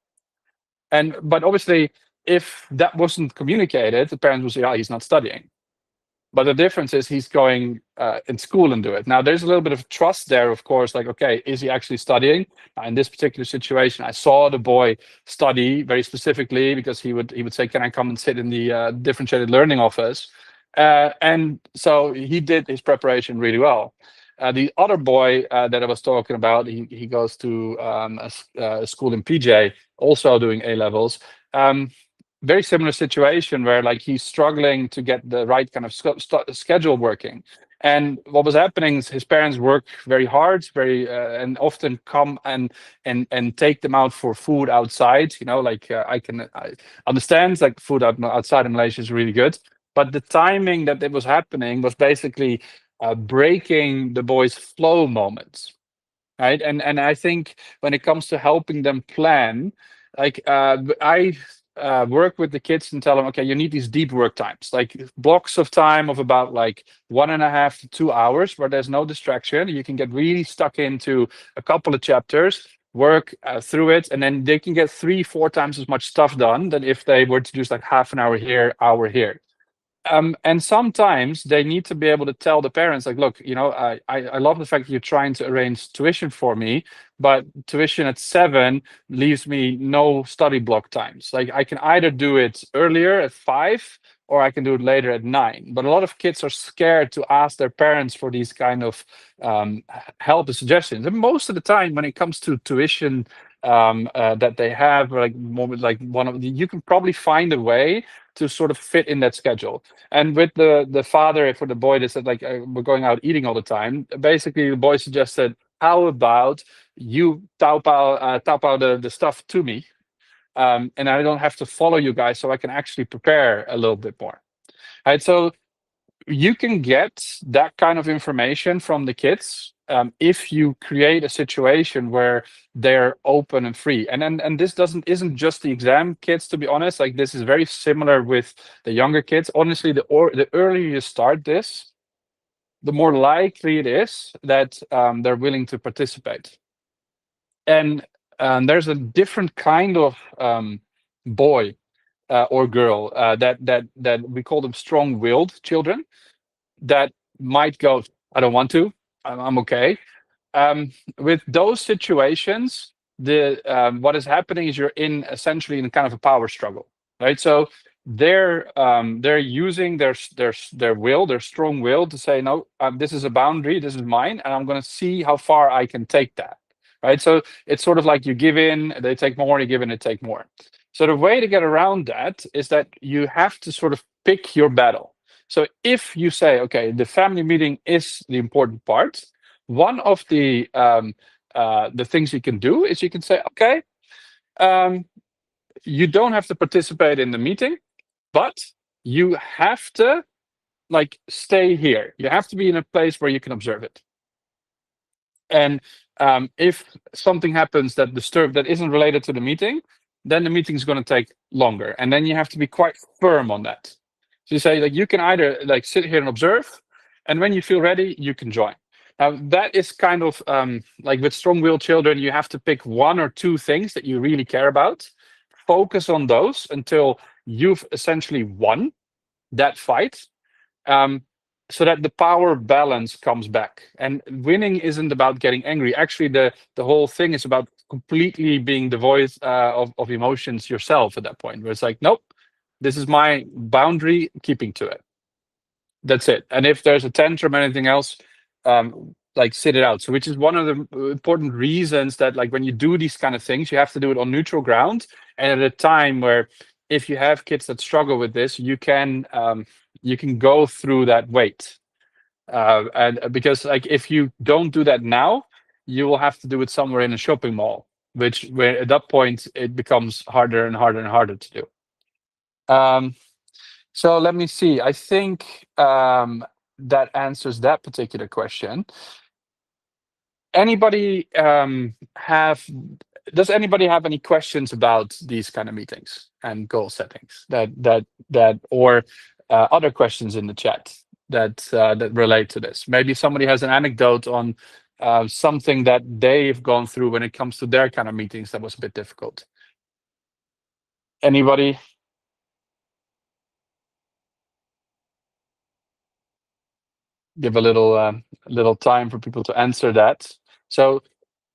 But obviously, if that wasn't communicated, the parents would say, "Oh, he's not studying." But the difference is he's going in school and do it. Now, there's a little bit of trust there, of course. Like, okay, is he actually studying? In this particular situation, I saw the boy study very specifically because he would say, "Can I come and sit in the differentiated learning office?" And so he did his preparation really well. The other boy that I was talking about, he goes to a school in PJ, also doing A levels. Very similar situation where like he's struggling to get the right kind of schedule working. And what was happening is his parents work very hard, and often come and take them out for food outside. You know, like I understand like food outside in Malaysia is really good, but the timing that it was happening was basically breaking the boys' flow moments, right? And I think when it comes to helping them plan, like I work with the kids and tell them, okay, you need these deep work times, like blocks of time of about like 1.5 to 2 hours where there's no distraction. You can get really stuck into a couple of chapters, work through it, and then they can get 3-4 times as much stuff done than if they were to do like half an hour here, hour here. And sometimes they need to be able to tell the parents, like, look, you know, I love the fact that you're trying to arrange tuition for me, but tuition at 7 leaves me no study block times. Like I can either do it earlier at 5 or I can do it later at 9. But a lot of kids are scared to ask their parents for these kind of help and suggestions. And most of the time when it comes to tuition that they have, like more like you can probably find a way to sort of fit in that schedule. And with the father for the boy that said like we're going out eating all the time, basically the boy suggested, how about you taopao the stuff to me, and I don't have to follow you guys, so I can actually prepare a little bit more. Right, so you can get that kind of information from the kids if you create a situation where they're open and free. And this isn't just the exam kids, to be honest. Like this is very similar with the younger kids. Honestly, the earlier you start this, the more likely it is that they're willing to participate. And there's a different kind of boy or girl that we call them strong-willed children that might go, I don't want to, I'm okay. With those situations, what is happening is you're essentially in kind of a power struggle, right? So they're using their will, their strong will, to say no, this is a boundary, this is mine, and I'm going to see how far I can take that, right? So it's sort of like you give in, they take more, you give in, they take more. So the way to get around that is that you have to sort of pick your battle. So if you say, okay, the family meeting is the important part, one of the things you can do is you can say, okay, you don't have to participate in the meeting, but you have to like stay here. You have to be in a place where you can observe it. And if something happens that isn't related to the meeting, then the meeting is going to take longer, and then you have to be quite firm on that. So you say like you can either like sit here and observe, and when you feel ready, you can join. Now that is kind of like with strong-willed children, you have to pick 1 or 2 things that you really care about, focus on those until you've essentially won that fight, so that the power balance comes back. And winning isn't about getting angry. Actually, the whole thing is about completely being devoid of emotions yourself at that point, where it's like, nope, this is my boundary, keeping to it. That's it. And if there's a tantrum or anything else, like sit it out. So which is one of the important reasons that like when you do these kind of things, you have to do it on neutral ground, and at a time where if you have kids that struggle with this, you can go through that weight. And because like if you don't do that now, you will have to do it somewhere in a shopping mall, where at that point it becomes harder and harder and harder to do. So let me see. I think that answers that particular question. Anybody does anybody have any questions about these kind of meetings and goal settings or other questions in the chat that relate to this? Maybe somebody has an anecdote on something that they've gone through when it comes to their kind of meetings that was a bit difficult. Anybody? Give a little time for people to answer that. So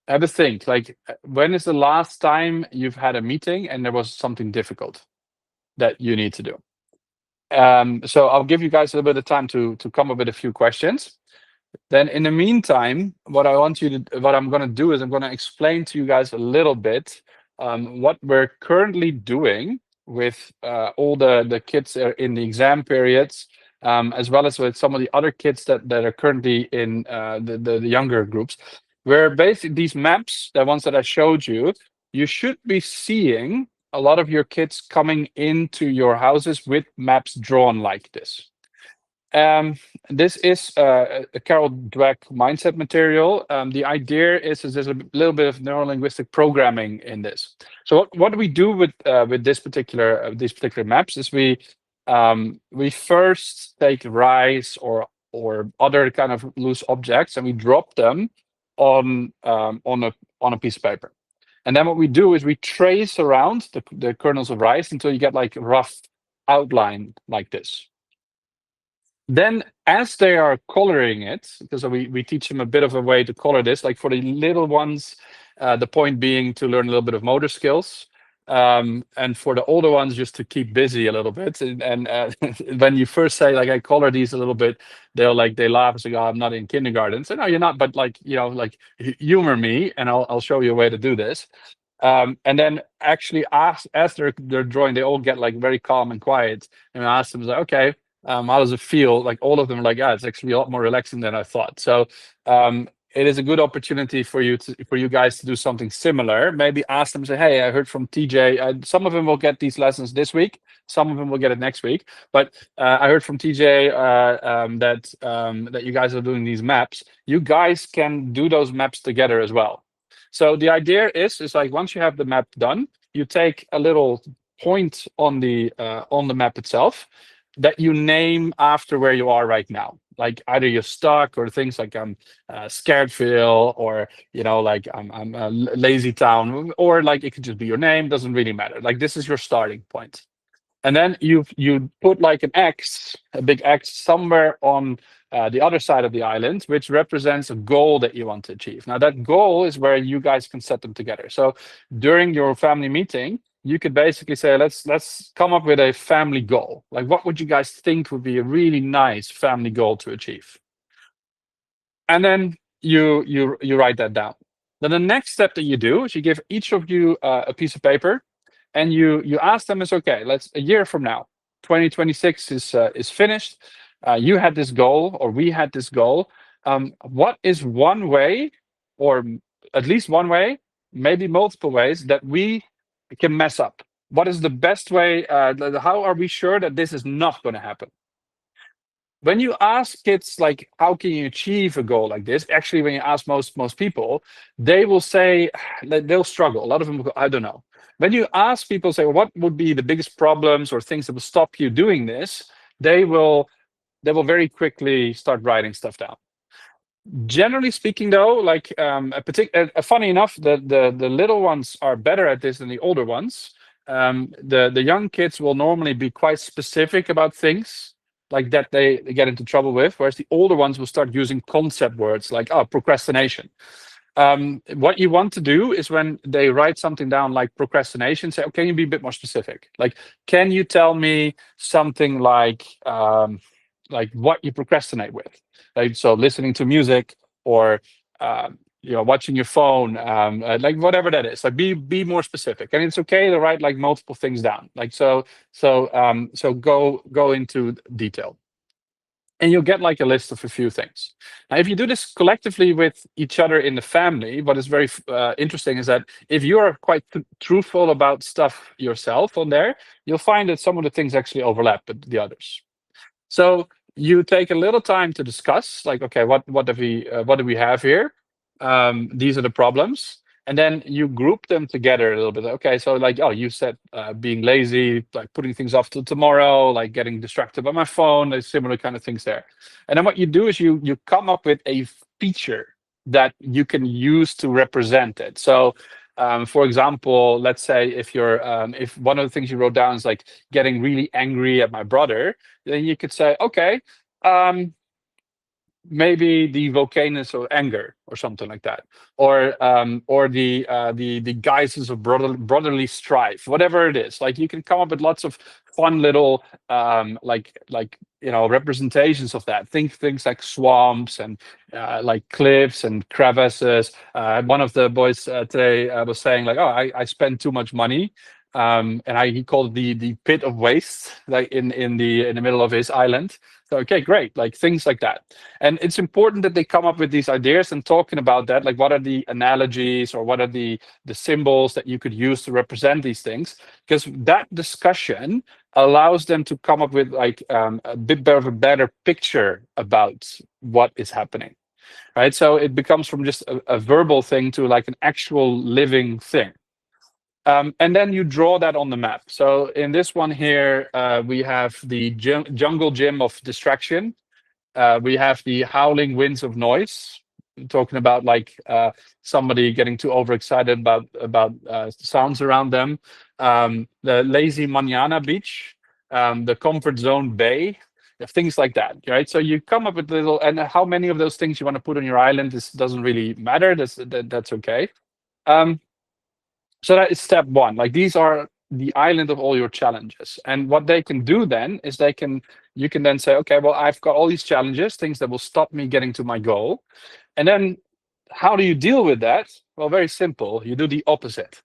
have a think, like when is the last time you've had a meeting and there was something difficult that you need to do? So I'll give you guys a little bit of time to come up with a few questions. Then in the meantime, what I'm going to do is I'm going to explain to you guys a little bit what we're currently doing with all the kids in the exam periods, as well as with some of the other kids that are currently in the younger groups. Where basically these maps, the ones that I showed you, you should be seeing a lot of your kids coming into your houses with maps drawn like this. Um, this is a Carol Dweck mindset material. The idea is there's a little bit of neurolinguistic programming in this. So what do we do with these particular maps is we first take rice or other kind of loose objects and we drop them on a piece of paper. And then what we do is we trace around the kernels of rice until you get like a rough outline like this. Then, as they are coloring it, because we teach them a bit of a way to color this, like for the little ones, the point being to learn a little bit of motor skills, and for the older ones, just to keep busy a little bit. And when you first say like I color these a little bit, they laugh and say, "Oh, I'm not in kindergarten." So no, you're not, but like like humor me, and I'll show you a way to do this. And then actually, as they're drawing, they all get like very calm and quiet. And I ask them, like, okay, how does it feel? Like all of them are like, yeah, it's actually a lot more relaxing than I thought. So it is a good opportunity for you guys to do something similar. Maybe ask them, say, hey, I heard from TJ. Some of them will get these lessons this week. Some of them will get it next week. But I heard from TJ that you guys are doing these maps. You guys can do those maps together as well. So the idea is like once you have the map done, you take a little point on the map itself that you name after where you are right now. Like either you're stuck or things like I'm Scaredville or like I'm Lazy Town, or like it could just be your name. Doesn't really matter. Like this is your starting point. And then you put like an X, a big X somewhere on the other side of the island, which represents a goal that you want to achieve. Now that goal is where you guys can set them together. So during your family meeting, you could basically say, let's come up with a family goal. Like what would you guys think would be a really nice family goal to achieve? And then you write that down. Then the next step that you do is you give each of you a piece of paper and you ask them, it's okay, let's a year from now, 2026 is finished. You had this goal or we had this goal. What is one way, or at least one way, maybe multiple ways that we can mess up? What is the best way? How are we sure that this is not going to happen? When you ask kids like how can you achieve a goal like this, actually when you ask most people, they will say they'll struggle. A lot of them will go, I don't know. When you ask people, say what would be the biggest problems or things that will stop you doing this, they will very quickly start writing stuff down. Generally speaking, though, like funny enough, the little ones are better at this than the older ones. The young kids will normally be quite specific about things like that they get into trouble with, whereas the older ones will start using concept words like procrastination. What you want to do is when they write something down like procrastination, say, oh, can you be a bit more specific? Like, can you tell me something like what you procrastinate with? Like, so listening to music or watching your phone, like whatever that is. Like, be more specific, and it's okay to write like multiple things down. Like so go into detail. And you'll get like a list of a few things. Now, if you do this collectively with each other in the family, what is very interesting is that if you are quite truthful about stuff yourself on there, you'll find that some of the things actually overlap with the others. So you take a little time to discuss, like, okay, what do we have here? These are the problems, and then you group them together a little bit. Okay, so like, oh, you said being lazy, like putting things off till tomorrow, like getting distracted by my phone. There's similar kind of things there. And then what you do is you come up with a feature that you can use to represent it. So for example, let's say if one of the things you wrote down is like getting really angry at my brother, then you could say, okay, maybe the volcanoes of anger or something like that, or the guises of brotherly strife, whatever it is. Like you can come up with lots of fun little like representations of that. Think things like swamps and like cliffs and crevices. One of the boys today was saying like, oh, I spend too much money. And he called it the pit of waste, like in the middle of his island. So okay, great, like things like that. And it's important that they come up with these ideas and talking about that, like what are the analogies or what are the symbols that you could use to represent these things, because that discussion allows them to come up with like a bit of a better picture about what is happening, right? So it becomes from just a verbal thing to like an actual living thing. And then you draw that on the map. So in this one here, we have the jungle gym of distraction. We have the howling winds of noise, talking about like somebody getting too overexcited about sounds around them. The lazy manana beach, the comfort zone bay, things like that, right? So you come up with little, and how many of those things you want to put on your island, this doesn't really matter. That's okay. Um, so that is step one. Like these are the island of all your challenges. And what they can do then is you can then say, okay, well, I've got all these challenges, things that will stop me getting to my goal. And then how do you deal with that? Well, very simple. You do the opposite,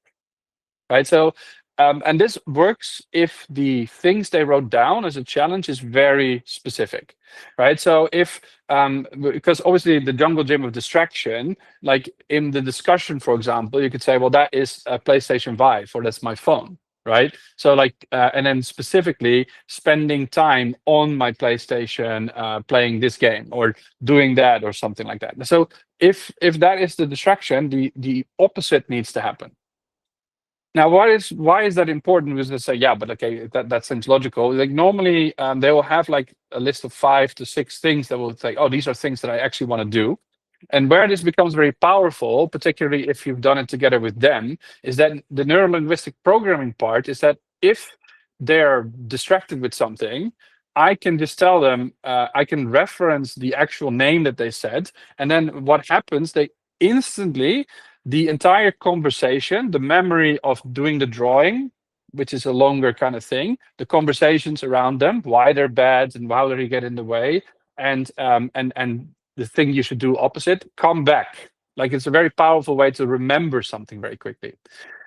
right? So, and this works if the things they wrote down as a challenge is very specific, right? So if, because obviously the jungle gym of distraction, like in the discussion, for example, you could say, well, that is a PlayStation 5 or that's my phone, right? So like, and then specifically spending time on my PlayStation, playing this game or doing that or something like that. So if that is the distraction, the opposite needs to happen. Now, why is that important? Because they say, yeah, but okay, that seems logical. Like normally, they will have like a list of 5 to 6 things that will say, oh, these are things that I actually want to do. And where this becomes very powerful, particularly if you've done it together with them, is that the neurolinguistic programming part is that if they're distracted with something, I can just tell them, I can reference the actual name that they said. And then what happens, they instantly, the entire conversation, the memory of doing the drawing, which is a longer kind of thing, the conversations around them, why they're bad and how they get in the way, and the thing you should do opposite, come back. Like it's a very powerful way to remember something very quickly.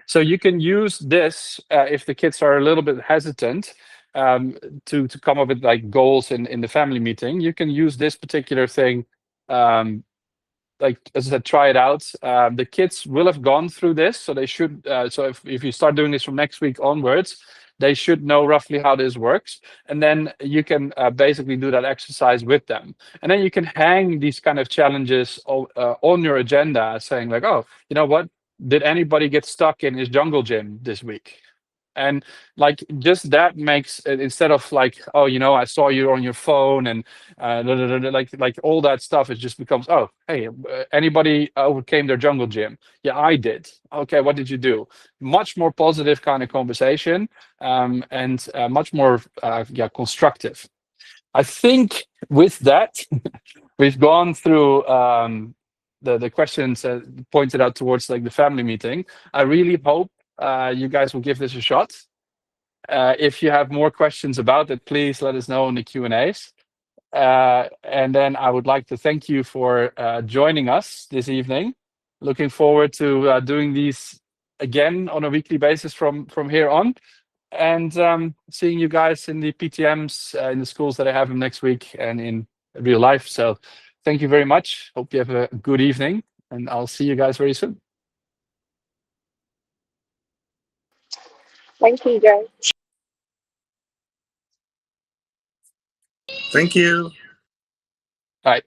So you can use this if the kids are a little bit hesitant to come up with like goals in the family meeting. You can use this particular thing. Like as I said, try it out. The kids will have gone through this, so they should. So if you start doing this from next week onwards, they should know roughly how this works, and then you can basically do that exercise with them, and then you can hang these kind of challenges on your agenda, saying like, oh, you know what? Did anybody get stuck in his jungle gym this week? And like just that makes it, instead of like, oh, I saw you on your phone and like all that stuff, it just becomes, oh, hey, anybody overcame their jungle gym? Yeah, I did. Okay, what did you do? Much more positive kind of conversation, and much more constructive. I think with that we've gone through the questions pointed out towards like the family meeting. I really hope you guys will give this a shot. If you have more questions about it, please let us know in the Q&As. And then I would like to thank you for joining us this evening. Looking forward to doing these again on a weekly basis from here on. And seeing you guys in the PTMs, in the schools that I have them next week and in real life. So thank you very much. Hope you have a good evening, and I'll see you guys very soon. Thank you, Joe. Thank you. All right.